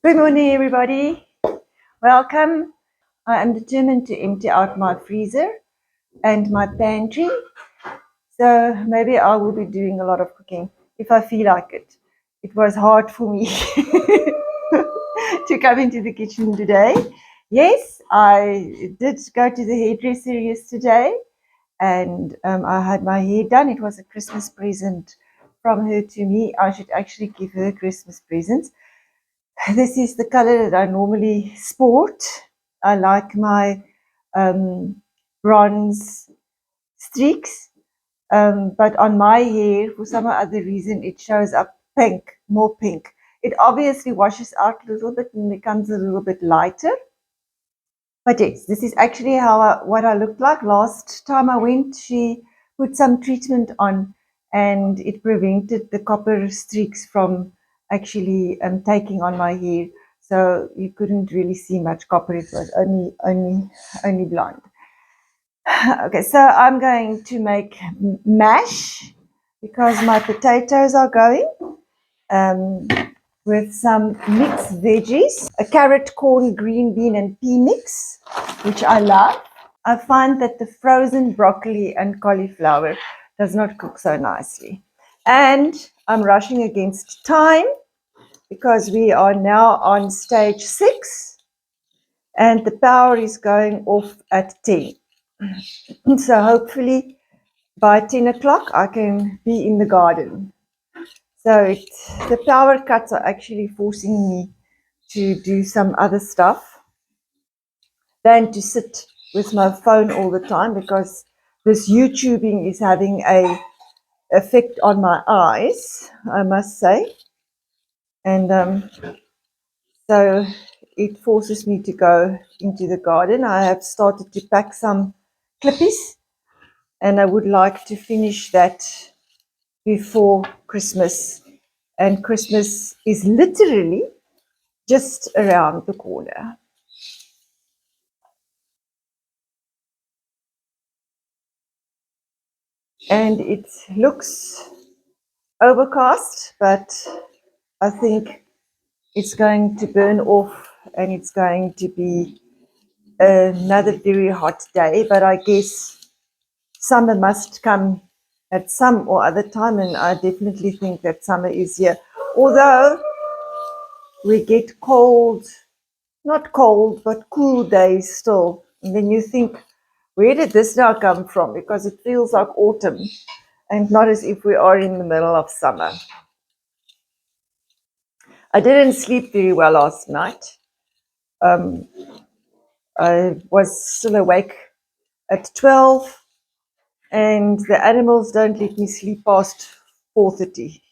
Good morning, everybody. Welcome. I am determined to empty out my freezer and my pantry. So maybe I will be doing a lot of cooking if I feel like it. It was hard for me to come into the kitchen today. Yes, I did go to the hairdresser yesterday and I had my hair done. It was a Christmas present from her to me. I should actually give her Christmas presents. This is the color that I normally sport. I like my bronze streaks, but on my hair, for some other reason, it shows up pink, more pink. It obviously washes out a little bit and becomes a little bit lighter. But yes, this is actually what I looked like. Last time I went, she put some treatment on and it prevented the copper streaks from actually taking on my hair. So you couldn't really see much copper. It was only blonde. Okay, so I'm going to make mash because my potatoes are going. Um, with some mixed veggies, a carrot, corn, green bean, and pea mix, which I love. I find that the frozen broccoli and cauliflower does not cook so nicely. And I'm rushing against time because we are now on stage 6 and the power is going off at 10. So hopefully by 10 o'clock I can be in the garden. So the power cuts are actually forcing me to do some other stuff than to sit with my phone all the time, because this YouTubing is having a effect on my eyes, I must say. And so it forces me to go into the garden. I have started to pack some clippies and I would like to finish that before Christmas. And Christmas is literally just around the corner. And it looks overcast, but I think it's going to burn off and it's going to be another very hot day. But I guess summer must come at some or other time, and I definitely think that summer is here. Although we get cold, not cold, but cool days still. And then you think, where did this now come from? Because it feels like autumn and not as if we are in the middle of summer. I didn't sleep very well last night. I was still awake at 12 and the animals don't let me sleep past 4:30.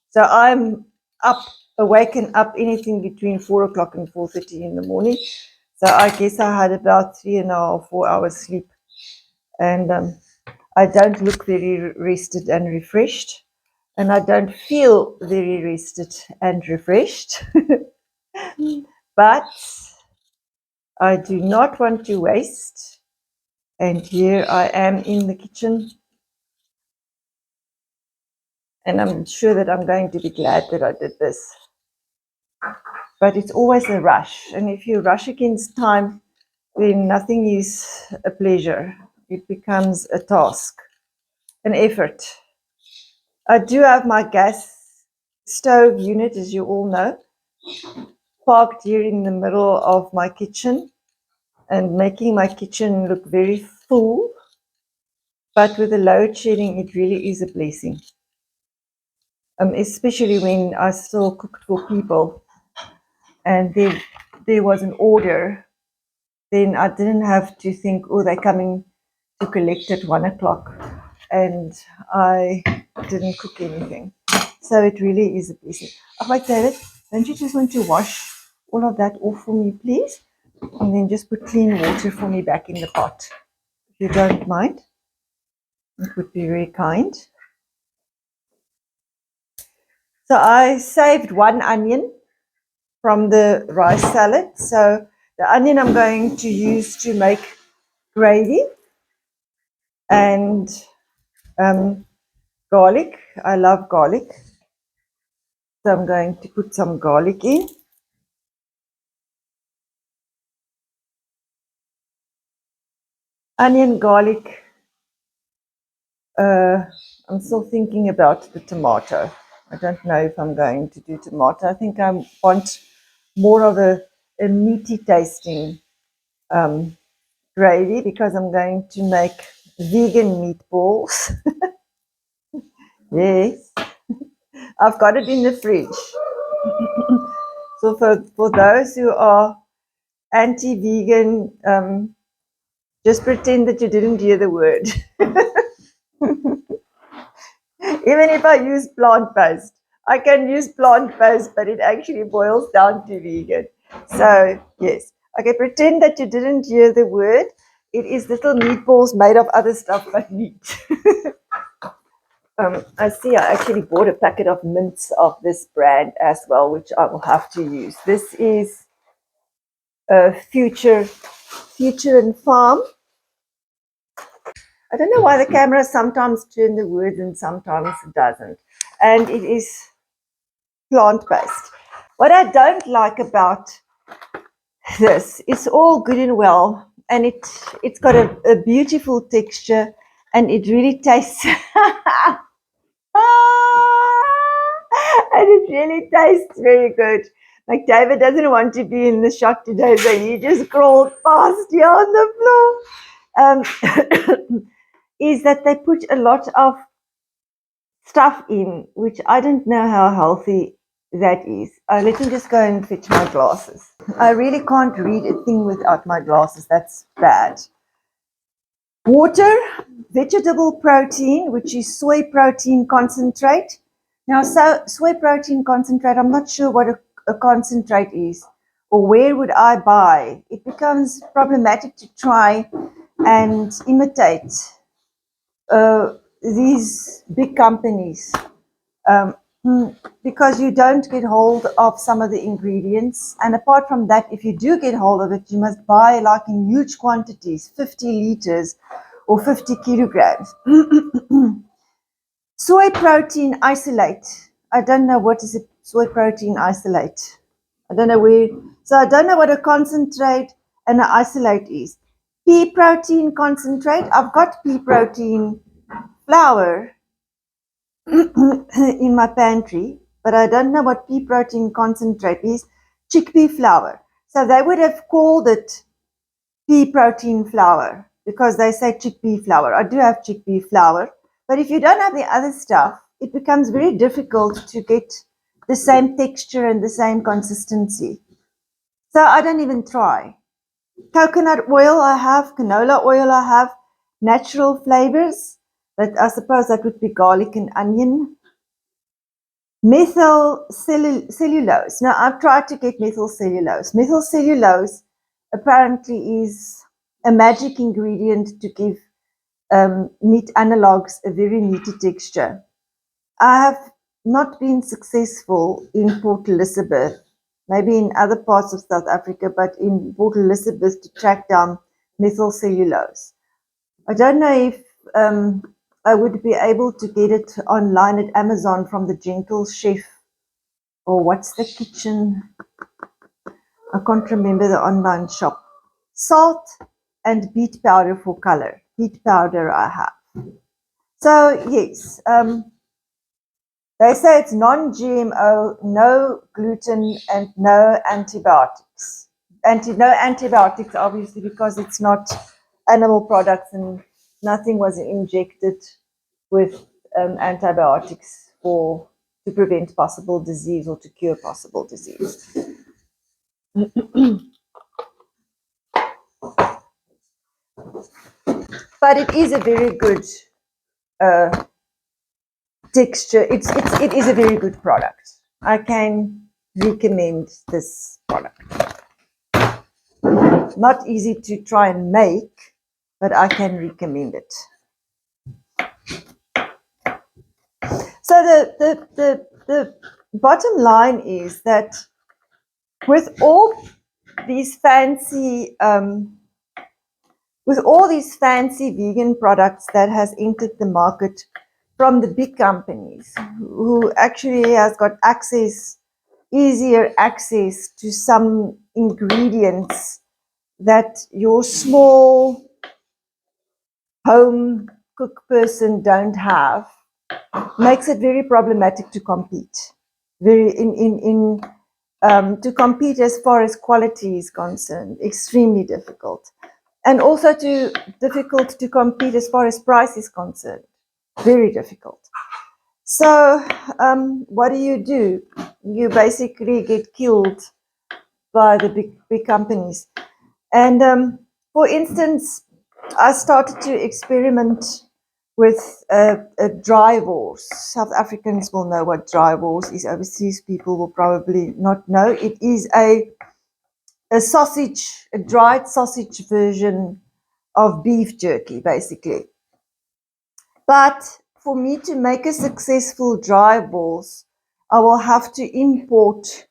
So I'm up, awake and up anything between 4 o'clock and 4:30 in the morning. So I guess I had about 3.5, 4 hours sleep. And I don't look very rested and refreshed. And I don't feel very rested and refreshed. But I do not want to waste. And here I am in the kitchen. And I'm sure that I'm going to be glad that I did this. But it's always a rush. And if you rush against time, then nothing is a pleasure. It becomes a task, an effort. I do have my gas stove unit, as you all know, parked here in the middle of my kitchen and making my kitchen look very full. But with the load shedding, it really is a blessing. Especially when I still cooked for people and there was an order, then I didn't have to think, oh, they're coming to collect at 1 o'clock, and I didn't cook anything. So it really is a blessing. Oh, wait, David, don't you just want to wash all of that off for me, please? And then just put clean water for me back in the pot, if you don't mind. It would be very kind. So I saved one onion from the rice salad. So the onion I'm going to use to make gravy, and garlic. I love garlic. So I'm going to put some garlic in. onion, garlic. I'm still thinking about the tomato. I don't know if I'm going to do tomato. I think I want more of a meaty tasting gravy because I'm going to make vegan meatballs. Yes, I've got it in the fridge. So for those who are anti-vegan, just pretend that you didn't hear the word. Even if I use plant-based, I can use plant-based, but it actually boils down to vegan. So yes, okay, pretend that you didn't hear the word. It is little meatballs made of other stuff but meat. I see I actually bought a packet of mints of this brand as well, which I will have to use. This is Future and Farm. I don't know why the camera sometimes turns the words and sometimes it doesn't. And it is plant-based. What I don't like about this, it's all good and well, and it's got a beautiful texture, and it really tastes and it really tastes very good. Like David doesn't want to be in the shot today, so he just crawled past here on the floor. Is that they put a lot of stuff in, which I don't know how healthy that is. Let me just go and fetch my glasses. I really can't read a thing without my glasses. That's bad. Water, vegetable protein, which is soy protein concentrate. Now, so soy protein concentrate, I'm not sure what a concentrate is or where would I buy. It becomes problematic to try and imitate these big companies um, because you don't get hold of some of the ingredients. And apart from that, if you do get hold of it, you must buy like in huge quantities, 50 liters or 50 kilograms. Soy protein isolate. I don't know what is a soy protein isolate. I don't know where. So I don't know what a concentrate and an isolate is. Pea protein concentrate. I've got pea protein flour in my pantry, but I don't know what pea protein concentrate is. Chickpea flour. So they would have called it pea protein flour because they say chickpea flour. I do have chickpea flour, but if you don't have the other stuff, it becomes very difficult to get the same texture and the same consistency. So I don't even try. Coconut oil I have, canola oil I have, natural flavors. That I suppose that would be garlic and onion. Methyl cellulose. Now, I've tried to get methyl cellulose. Methyl cellulose apparently is a magic ingredient to give meat analogues a very meaty texture. I have not been successful in Port Elizabeth, maybe in other parts of South Africa, but in Port Elizabeth to track down methyl cellulose. I don't know if I would be able to get it online at Amazon from the Gentle Chef or what's the kitchen? I can't remember the online shop. Salt and beet powder for color. Beet powder I have. So yes, they say it's non-GMO, no gluten, and no antibiotics. No antibiotics, obviously, because it's not animal products and nothing was injected with antibiotics to prevent possible disease or to cure possible disease. But it is a very good texture. It is a very good product. I can recommend this product. Not easy to try and make, but I can recommend it. So the bottom line is that with all these fancy vegan products that has entered the market from the big companies who actually has got easier access to some ingredients that your small home cook person don't have, makes it very problematic to compete. Very in to compete as far as quality is concerned, extremely difficult, and also difficult to compete as far as price is concerned, very difficult. So what do? You basically get killed by the big companies. And for instance, I started to experiment with a dry wars. South Africans will know what dry wars is. Overseas people will probably not know. It is a sausage, a dried sausage version of beef jerky, basically. But for me to make a successful dry balls, I will have to import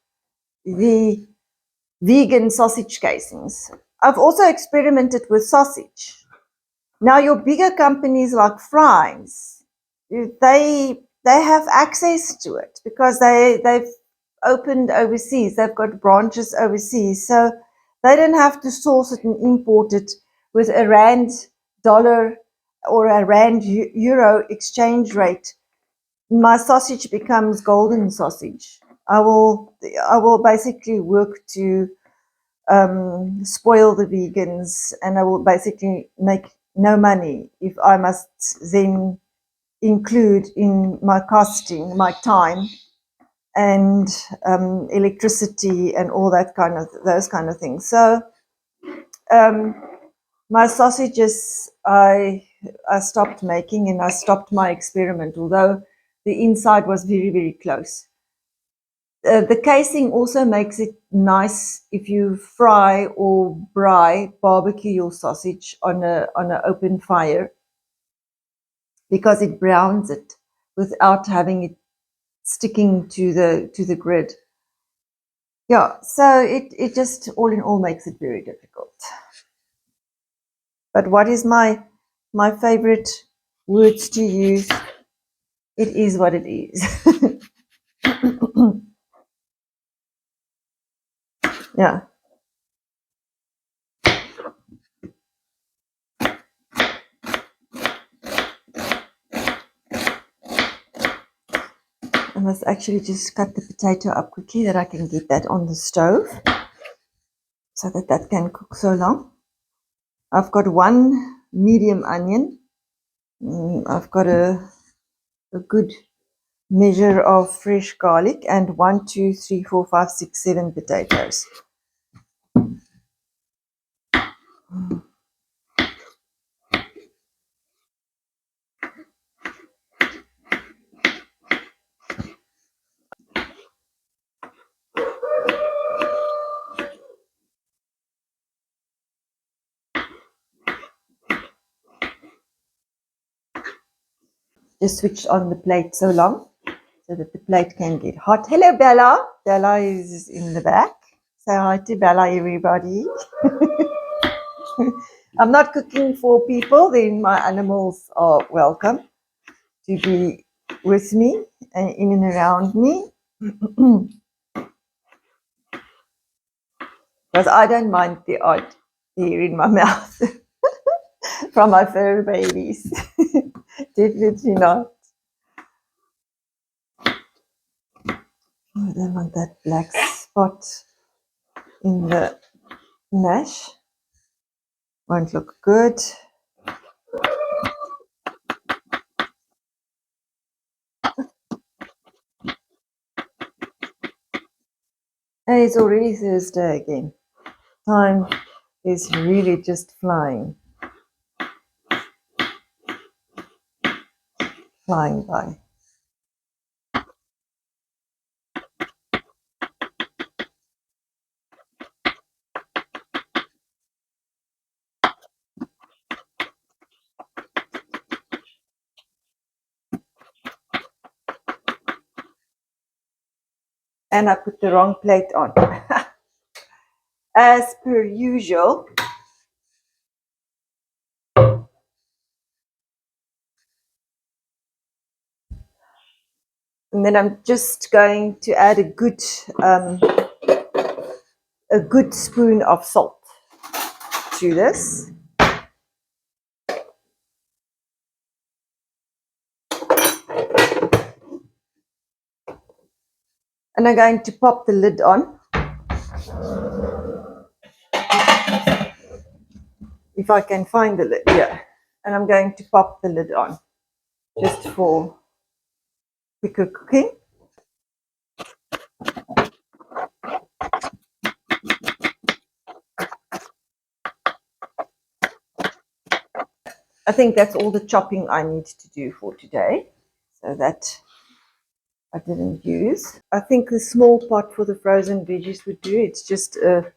the vegan sausage casings. I've also experimented with sausage. Now your bigger companies like Fry's, they have access to it because they've opened overseas. They've got branches overseas, so they don't have to source it and import it with a rand dollar or a rand euro exchange rate. My sausage becomes golden sausage. I will basically work to spoil the vegans, and I will basically make no money if I must then include in my costing my time and electricity and all that kind of those kind of things. So um, my sausages I stopped making, and I stopped my experiment, although the inside was very, very close. The casing also makes it nice if you fry or barbecue your sausage on an open fire, because it browns it without having it sticking to the grid. Yeah, so it just all in all makes it very difficult. But what is my favorite words to use? It is what it is. Yeah. I must actually just cut the potato up quickly that I can get that on the stove so that can cook so long. I've got one medium onion. I've got a good measure of fresh garlic, and 1, 2, 3, 4, 5, 6, 7 potatoes. Just switched on the plate so long so that the plate can get hot. Hello, Bella. Bella is in the back. Say hi to Bella, everybody. I'm not cooking for people, then my animals are welcome to be with me and in and around me. Because I don't mind the odd hair in my mouth from my fur babies. Definitely not. I don't want that black spot in the mash. Won't look good. And it's already Thursday again. Time is really just flying by. And I put the wrong plate on. As per usual. And then I'm just going to add a good spoon of salt to this. And I'm going to pop the lid on. If I can find the lid, yeah. And I'm going to pop the lid on just for quicker cooking. I think that's all the chopping I need to do for today. So that I didn't use. I think the small pot for the frozen veggies would do. It's just a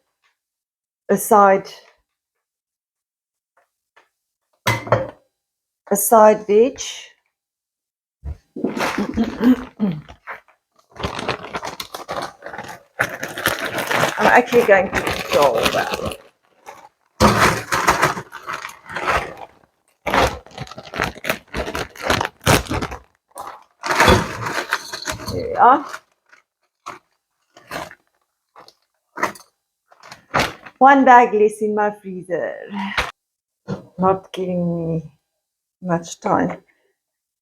side veg. I'm actually going to control that. There we are. One bag less in my freezer. Not giving me much time.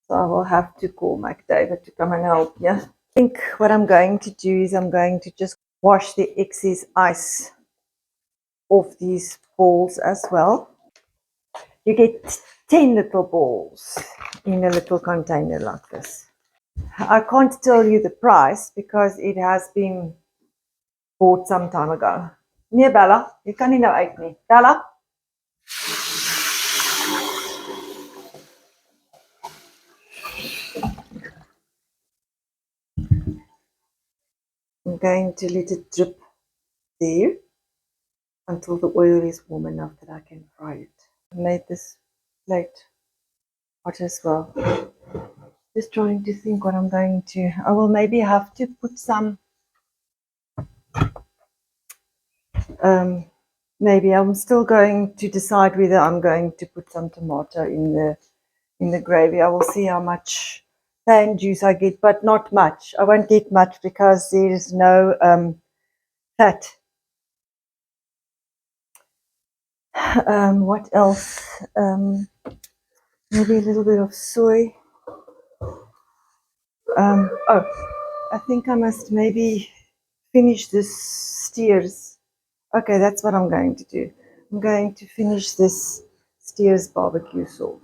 So I will have to call McDavid to come and help me. I think what I'm going to do is I'm going to just wash the excess ice off these balls as well. You get 10 little balls in a little container like this. I can't tell you the price because it has been bought some time ago. Nee Bella, jy kan nie nou uit nie. Bella? I'm going to let it drip there until the oil is warm enough that I can fry it. I made this plate hot as well. Just trying to think what I'm going to. I will maybe have to put some. Maybe I'm still going to decide whether I'm going to put some tomato in the gravy. I will see how much pan juice I get, but not much. I won't get much because there is no fat. What else? Maybe a little bit of soy. Oh, I think I must maybe finish this steers. Okay, that's what I'm going to do. I'm going to finish this steers barbecue sauce.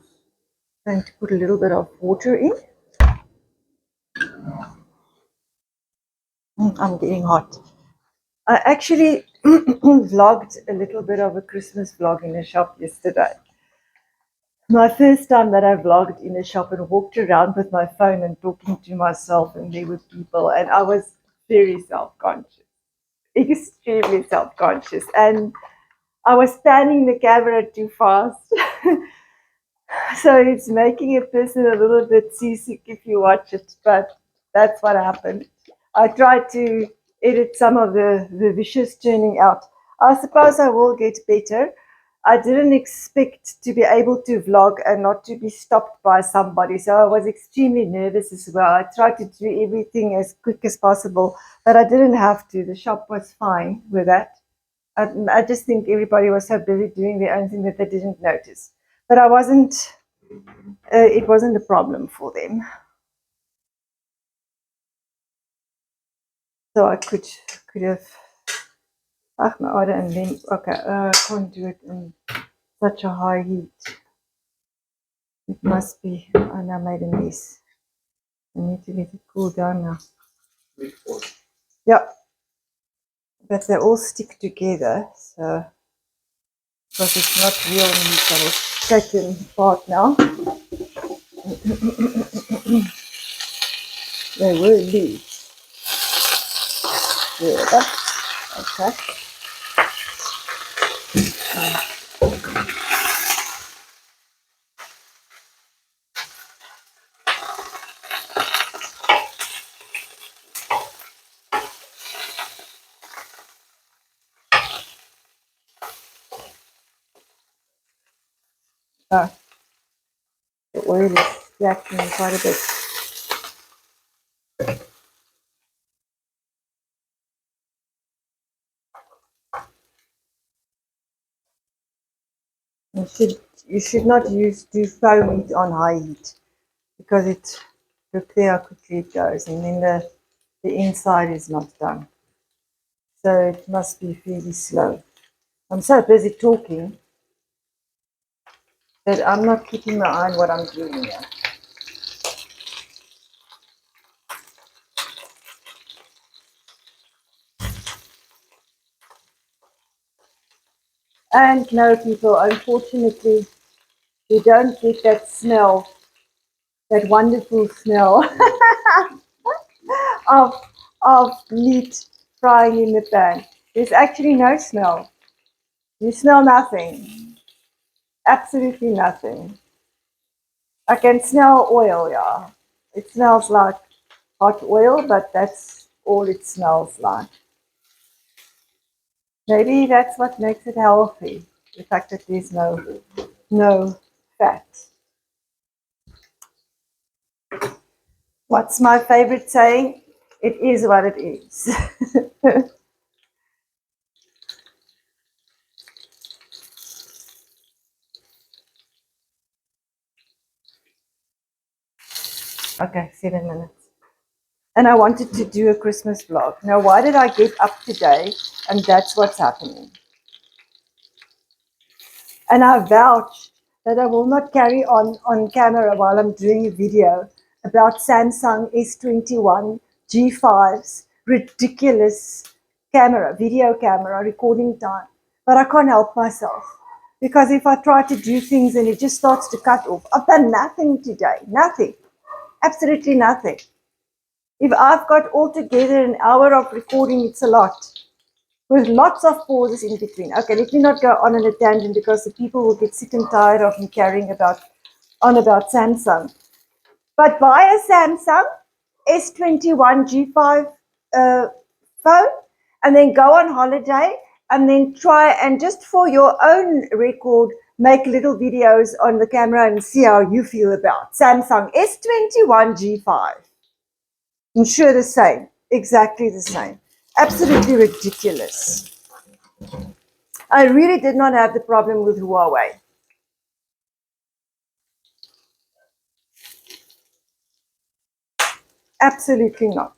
I'm going to put a little bit of water in. I'm getting hot. I actually vlogged a little bit of a Christmas vlog in a shop yesterday. My first time that I vlogged in a shop and walked around with my phone and talking to myself, and there were people, and I was very self-conscious, extremely self-conscious, and I was panning the camera too fast. So it's making a person a little bit seasick if you watch it, but that's what happened. I tried to edit some of the dishes turning out. I suppose I will get better. I didn't expect to be able to vlog and not to be stopped by somebody, so I was extremely nervous as well. I tried to do everything as quick as possible, but I didn't have to. The shop was fine with that. I just think everybody was so busy doing their own thing that they didn't notice. But I wasn't. It wasn't a problem for them. So I could have. Ach, my order and then okay. I can't do it in such a high heat. It must be. And I made a mess. I need to let it cool down now. Yeah, but they all stick together. So because it's not real meat, I will take them apart now. They were loose. Yeah, okay. The oil is splashing quite a bit. You should not do faux meat on high heat because look there how quickly it goes, and then The inside is not done. So it must be fairly slow. I'm so busy talking that I'm not keeping my eye on what I'm doing here. And no, people, unfortunately, you don't get that smell, that wonderful smell of, of meat frying in the pan. There's actually no smell. You smell nothing. Absolutely nothing. I can smell oil, yeah. It smells like hot oil, but that's all it smells like. Maybe that's what makes it healthy, the fact that there's no fat. What's my favorite saying? It is what it is. Okay, 7 minutes. And I wanted to do a Christmas vlog. Now, why did I get up today? And that's what's happening. And I vouch that I will not carry on camera while I'm doing a video about Samsung S21 G5's ridiculous camera, video camera, recording time. But I can't help myself. Because if I try to do things and it just starts to cut off, I've done nothing today. Nothing. Absolutely nothing. If I've got altogether an hour of recording, it's a lot, with lots of pauses in between. Okay, let me not go on a tangent because the people will get sick and tired of me carrying about Samsung. But buy a Samsung S21 G5 phone and then go on holiday and then try and just for your own record make little videos on the camera and see how you feel about Samsung S21 G5. I'm sure the same, exactly the same. Absolutely ridiculous. I really did not have the problem with Huawei. Absolutely not.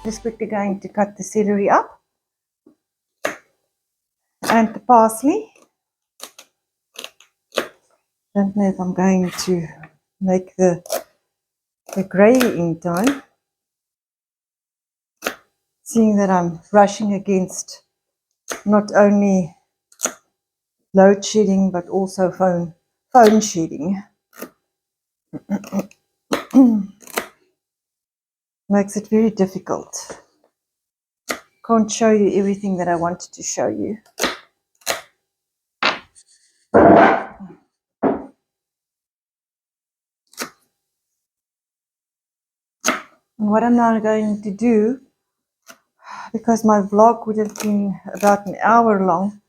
Just quickly going to cut the celery up and the parsley. Don't know if I'm going to make the gravy in time, seeing that I'm rushing against not only load shedding but also phone shedding. Makes it very difficult. Can't show you everything that I wanted to show you. And what I'm now going to do, because my vlog would have been about an hour long,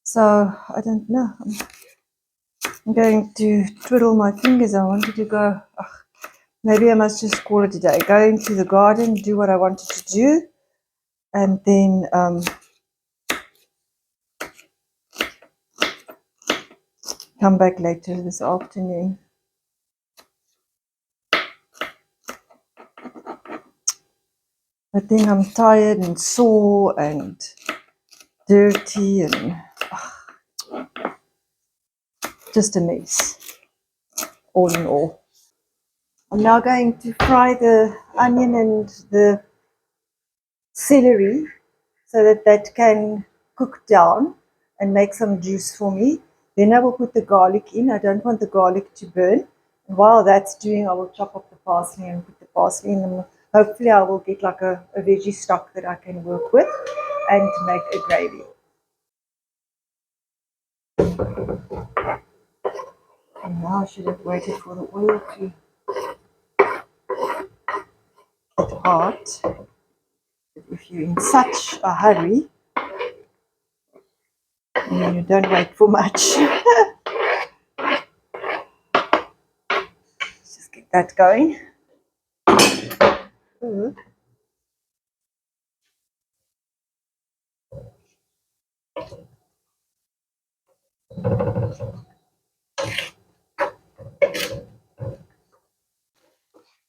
so I don't know. I'm going to twiddle my fingers. I wanted to go, maybe I must just call it a day. Go into the garden, do what I wanted to do, and then come back later this afternoon. But then I'm tired and sore and dirty and just a mess, all in all. I'm now going to fry the onion and the celery so that that can cook down and make some juice for me. Then I will put the garlic in. I don't want the garlic to burn. And while that's doing, I will chop up the parsley and put the parsley in. And hopefully I will get like a veggie stock that I can work with and make a gravy. And now I should have waited for the oil to get hot. If you're in such a hurry, you don't wait for much. Just get that going. Ooh.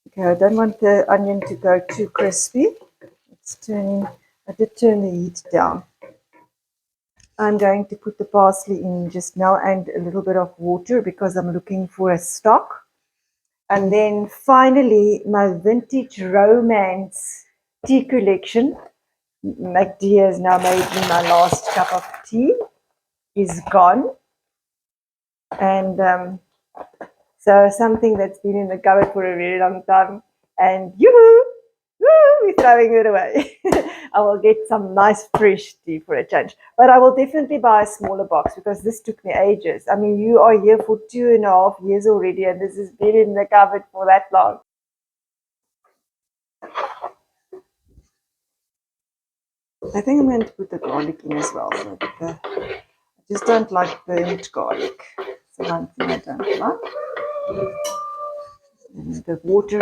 Okay, I don't want the onion to go too crispy. It's turning, I did turn the heat down. I'm going to put the parsley in just now and a little bit of water because I'm looking for a stock. And then finally, my vintage romance tea collection. MacD has now made me my last cup of tea, is gone. And so something that's been in the cupboard for a very long time. And yoo-hoo! Woo, we're throwing it away. I will get some nice fresh tea for a change. But I will definitely buy a smaller box because this took me ages. I mean, you are here for 2.5 years already, and this has been in the cupboard for that long. I think I'm going to put the garlic in as well. So I just don't like burnt garlic. It's the one thing I don't like. And the water.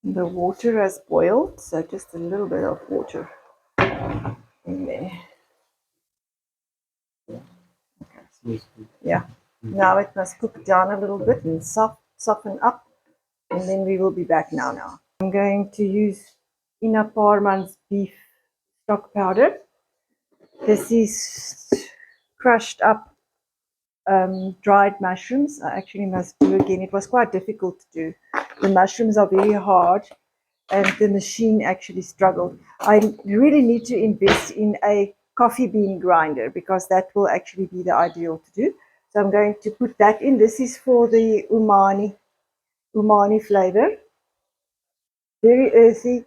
The water has boiled, so just a little bit of water in there. Okay. Yeah. Now it must cook down a little bit and soften up, and then we will be back now. I'm going to use Ina Parman's beef stock powder. This is crushed up dried mushrooms. I actually must do again. It was quite difficult to do. The mushrooms are very hard and the machine actually struggled. I really need to invest in a coffee bean grinder because that will actually be the ideal to do. So I'm going to put that in. This is for the umami flavor. Very earthy,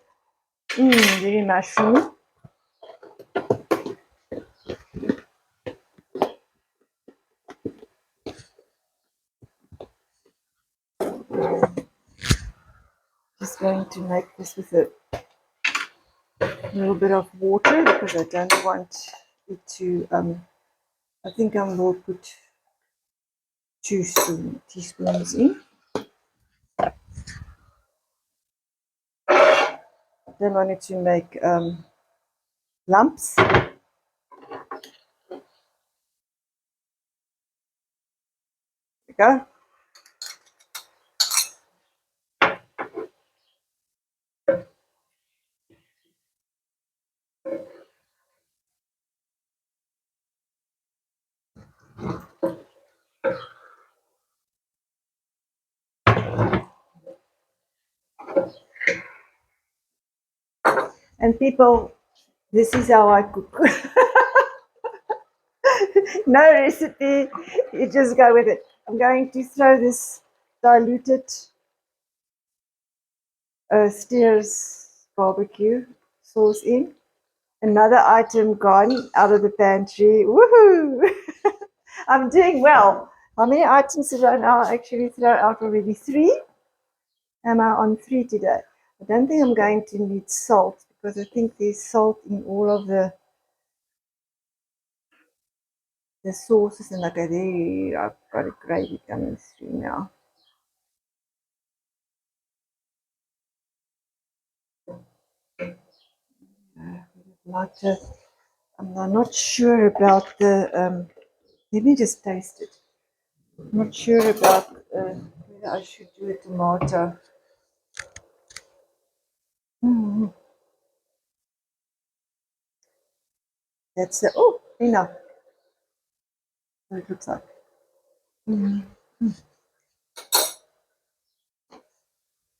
very mushroomy. Just going to make this with a little bit of water because I don't want it to, I think I will put 2 teaspoons in. Don't want it to make lumps. There we go. And people, this is how I cook. No recipe, you just go with it. I'm going to throw this diluted Steers barbecue sauce in. Another item gone out of the pantry. Woohoo! I'm doing well. How many items did I now actually throw out already? Three? Am I on three today? I don't think I'm going to need salt because I think there's salt in all of the sauces, and okay, there I've got a gravy coming through now. Like to, I'm not sure about the. Let me just taste it. I'm not sure about whether I should do a tomato. Mm, that's the, oh, enough. What it looks like. Mm,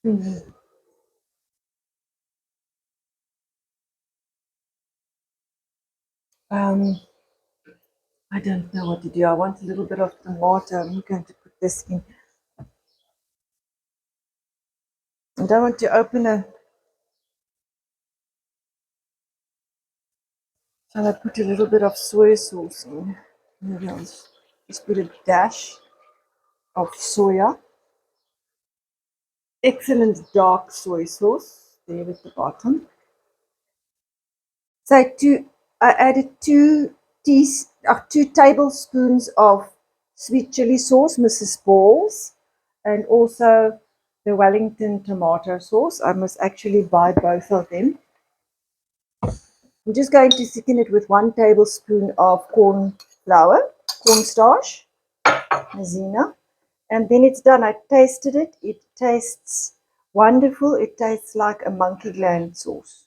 mm. Um, I don't know what to do. I want a little bit of tomato. I'm going to put this in. I don't want to open a. Shall I put a little bit of soy sauce in? Maybe I'll just put a dash of soya. Excellent dark soy sauce there at the bottom. So I added 2 tablespoons of sweet chili sauce, Mrs. Balls, and also the Wellington tomato sauce. I must actually buy both of them. I'm just going to thicken it with 1 tablespoon of cornstarch, Mazina, and then it's done. I tasted it. It tastes wonderful. It tastes like a monkey gland sauce.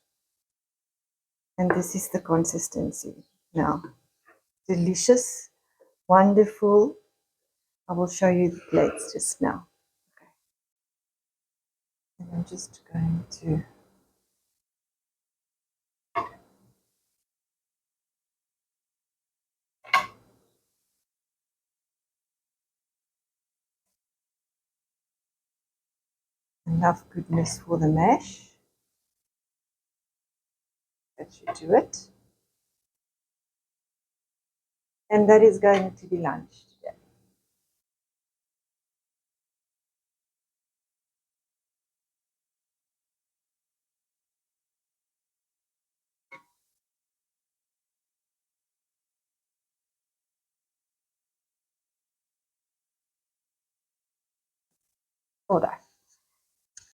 And this is the consistency now. Delicious, wonderful. I will show you the plates just now. Okay. And I'm just going to enough goodness for the mash. That should do it. And that is going to be lunch today. All right.